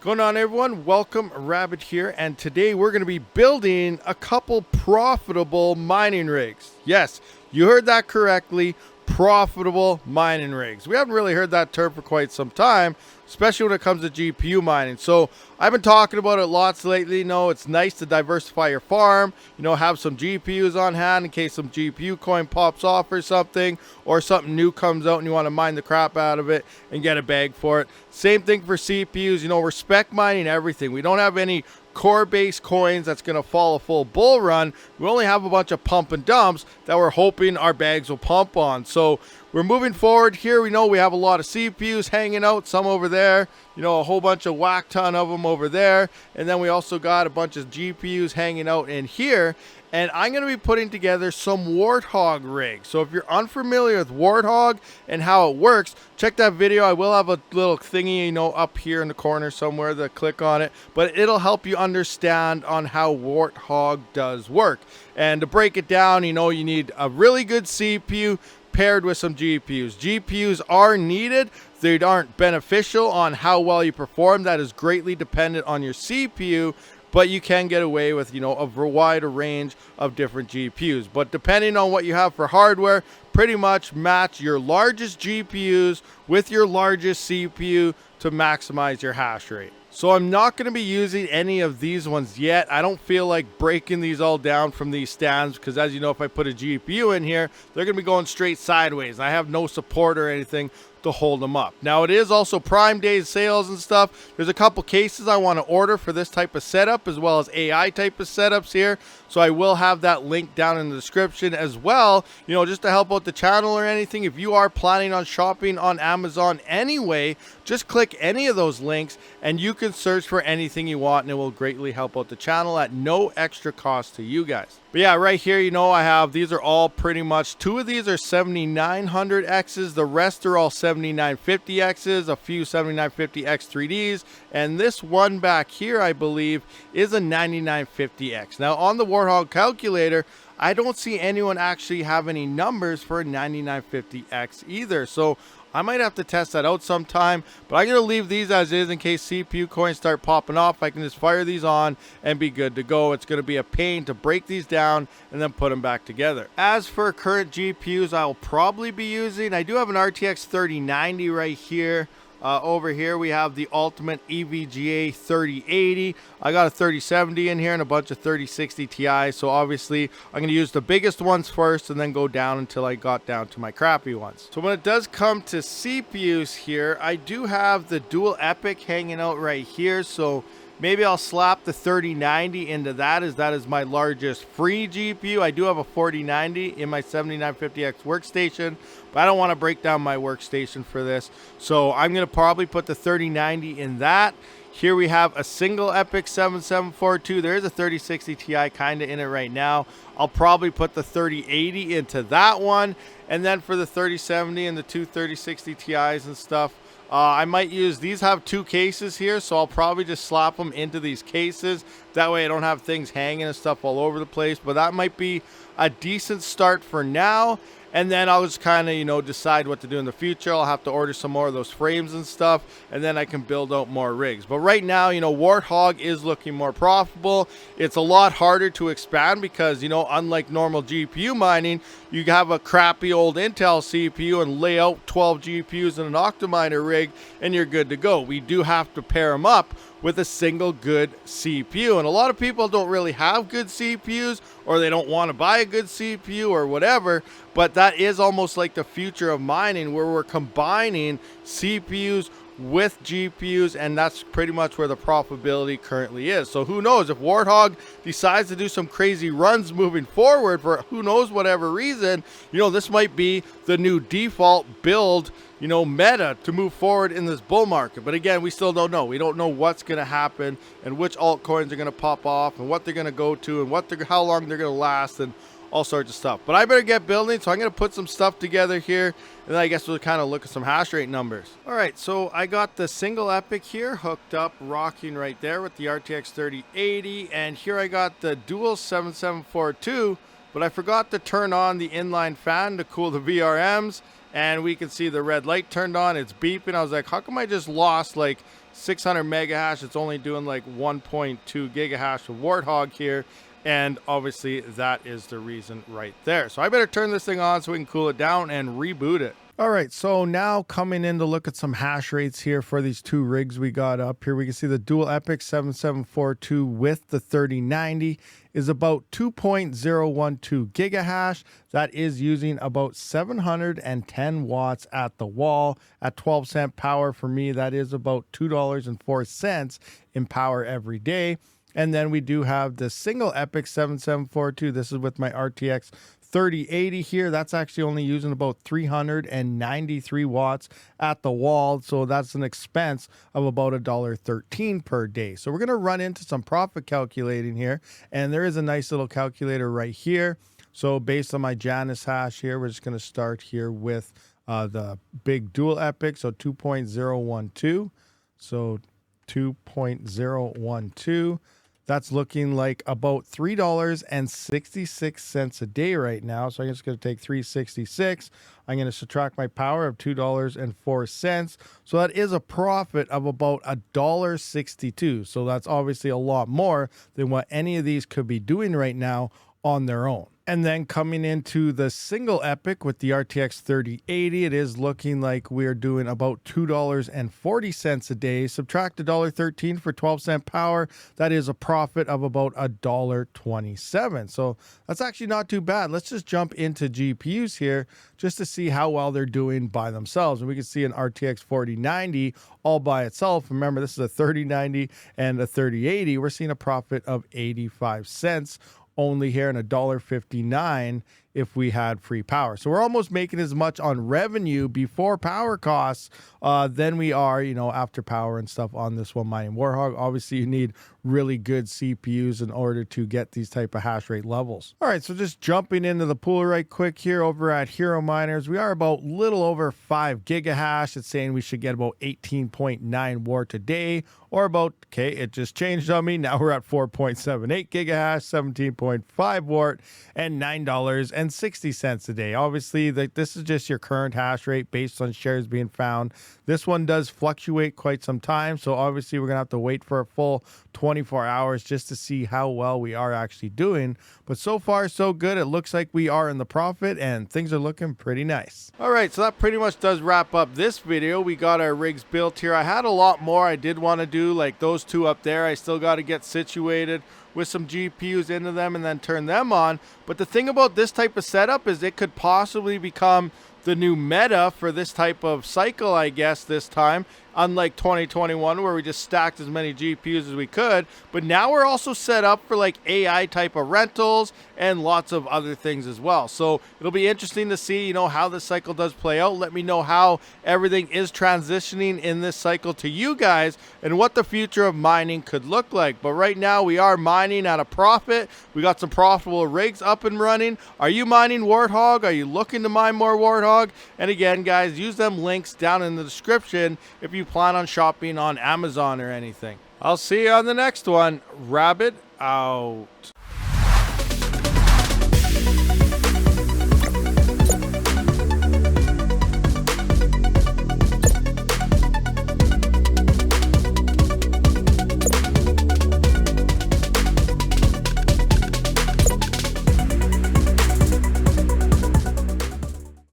Going on, everyone? Welcome, Rabid here, and today we're going to be building a couple profitable mining rigs. Yes, you heard that correctly, profitable mining rigs. We haven't really heard that term for quite some time, especially when it comes to GPU mining. So I've been talking about it lots lately. You know, it's nice to diversify your farm, you know, have some GPUs on hand in case some GPU coin pops off or something new comes out and you want to mine the crap out of it and get a bag for it. Same thing for CPUs. You know, we're spec mining everything. We don't have any core-based coins that's going to follow a full bull run. We only have a bunch of pump and dumps that we're hoping our bags will pump on. So we're moving forward here. We know we have a lot of CPUs hanging out, some over there, you know, a whole bunch of whack ton of them over there. And then we also got a bunch of GPUs hanging out in here. And I'm going to be putting together some Warthog rigs. So if you're unfamiliar with Warthog and how it works, check that video. I will have a little thingy, you know, up here in the corner somewhere to click on it. But it'll help you understand on how Warthog does work. And to break it down, you know, you need a really good CPU paired with some GPUs. GPUs are needed. They aren't beneficial on how well you perform. That is greatly dependent on your CPU. But you can get away with, you know, a wider range of different GPUs. But depending on what you have for hardware, pretty much match your largest GPUs with your largest CPU to maximize your hash rate. So I'm not going to be using any of these ones yet. I don't feel like breaking these all down from these stands because, as you know, if I put a GPU in here, they're going to be going straight sideways. I have no support or anything to hold them up. Now, it is also Prime Day sales and stuff. There's a couple cases I want to order for this type of setup as well as AI type of setups here. So I will have that link down in the description as well, you know, just to help out the channel or anything. If you are planning on shopping on Amazon anyway, just click any of those links and you can search for anything you want and it will greatly help out the channel at no extra cost to you guys. But yeah, right here, you know, I have, these are all pretty much, two of these are 7900Xs, the rest are all 7950Xs, a few 7950X3Ds, and this one back here, I believe, is a 9950X. Now, on the Warthog calculator, I don't see anyone actually have any numbers for a 9950X either, so I might have to test that out sometime, but I'm going to leave these as is in case CPU coins start popping off. I can just fire these on and be good to go. It's going to be a pain to break these down and then put them back together. As for current GPUs I'll probably be using, I do have an RTX 3090 right here. Over here we have the Ultimate EVGA 3080. I got a 3070 in here and a bunch of 3060 Ti. So obviously I'm going to use the biggest ones first and then go down until I got down to my crappy ones. So when it does come to CPUs here, I do have the dual Epic hanging out right here. So maybe I'll slap the 3090 into that, as that is my largest free GPU. I do have a 4090 in my 7950X workstation, but I don't want to break down my workstation for this. So I'm going to probably put the 3090 in that. Here we have a single Epic 7742. There is a 3060 Ti kind of in it right now. I'll probably put the 3080 into that one. And then for the 3070 and the two 3060 Ti's and stuff, I might use, these have two cases here, so I'll probably just slap them into these cases. That way I don't have things hanging and stuff all over the place. But that might be a decent start for now. And then I'll just kind of, you know, decide what to do in the future. I'll have to order some more of those frames and stuff, and then I can build out more rigs. But right now, you know, Warthog is looking more profitable. It's a lot harder to expand because, you know, unlike normal GPU mining, you have a crappy old Intel CPU and lay out 12 GPUs in an Octa rig, and you're good to go. We do have to pair them up with a single good CPU. And a lot of people don't really have good CPUs, or they don't want to buy a good CPU or whatever, but that is almost like the future of mining, where we're combining CPUs with GPUs, and that's pretty much where the profitability currently is. So who knows, if Warthog decides to do some crazy runs moving forward for who knows whatever reason, you know, this might be the new default build, you know, meta to move forward in this bull market. But again, we still don't know. We don't know what's going to happen and which altcoins are going to pop off and what they're going to go to and how long they're going to last and all sorts of stuff. But I better get building, so I'm going to put some stuff together here, and then I guess we'll kind of look at some hash rate numbers. All right, so I got the single Epic here hooked up, rocking right there with the RTX 3080, and here I got the dual 7742, but I forgot to turn on the inline fan to cool the VRMs, and we can see the red light turned on. It's beeping. I was like, how come I just lost like 600 mega hash. It's only doing like 1.2 gigahash of Warthog here. And obviously that is the reason right there. So I better turn this thing on so we can cool it down and reboot it. All right, so now coming in to look at some hash rates here for these two rigs we got up here. We can see the dual epic 7742 with the 3090 is about 2.012 gigahash. That is using about 710 watts at the wall at 12-cent power. For me, that is about $2.04 in power every day. And then we do have the single epic 7742. This is with my RTX 3080 here. That's actually only using about 393 watts at the wall. So that's an expense of about $1.13 per day. So we're going to run into some profit calculating here. And there is a nice little calculator right here. So based on my Janus hash here, we're just going to start here with the big dual epic. So 2.012. So 2.012. That's looking like about $3.66 a day right now. So I'm just going to take 366. I'm going to subtract my power of $2.04. So that is a profit of about $1.62. So that's obviously a lot more than what any of these could be doing right now on their own. And then coming into the single epic with the RTX 3080, it is looking like we're doing about $2.40 a day. Subtract $1.13 for 12-cent power. That is a profit of about $1.27. So that's actually not too bad. Let's just jump into GPUs here just to see how well they're doing by themselves. And we can see an RTX 4090 all by itself. Remember, this is a 3090 and a 3080. We're seeing a profit of 85 cents only here, and $1.59 if we had free power. So we're almost making as much on revenue before power costs than we are, you know, after power and stuff on this one mining Warthog. Obviously, you need really good CPUs in order to get these type of hash rate levels. All right, so just jumping into the pool right quick here over at Hero Miners, we are about little over 5 gigahash. It's saying we should get about 18.9 wart a day, or about, okay, it just changed on me. Now we're at 4.78 gigahash, 17.5 wart, and $9.60 a day. Obviously, this is just your current hash rate based on shares being found. This one does fluctuate quite some time, so obviously we're gonna have to wait for a full 24 hours just to see how well we are actually doing. But so far, so good. It looks like we are in the profit and things are looking pretty nice. All right, so that pretty much does wrap up this video. We got our rigs built here. I had a lot more I did want to do, like those two up there. I still got to get situated with some GPUs into them and then turn them on. But the thing about this type of setup is it could possibly become the new meta for this type of cycle, I guess, this time. Unlike 2021, where we just stacked as many GPUs as we could. But now we're also set up for like AI type of rentals and lots of other things as well. So it'll be interesting to see, you know, how this cycle does play out. Let me know how everything is transitioning in this cycle to you guys and what the future of mining could look like. But right now we are mining at a profit. We got some profitable rigs up and running. Are you mining Warthog? Are you looking to mine more Warthog? And again, guys, use them links down in the description if you plan on shopping on Amazon or anything. I'll see you on the next one. Rabid out.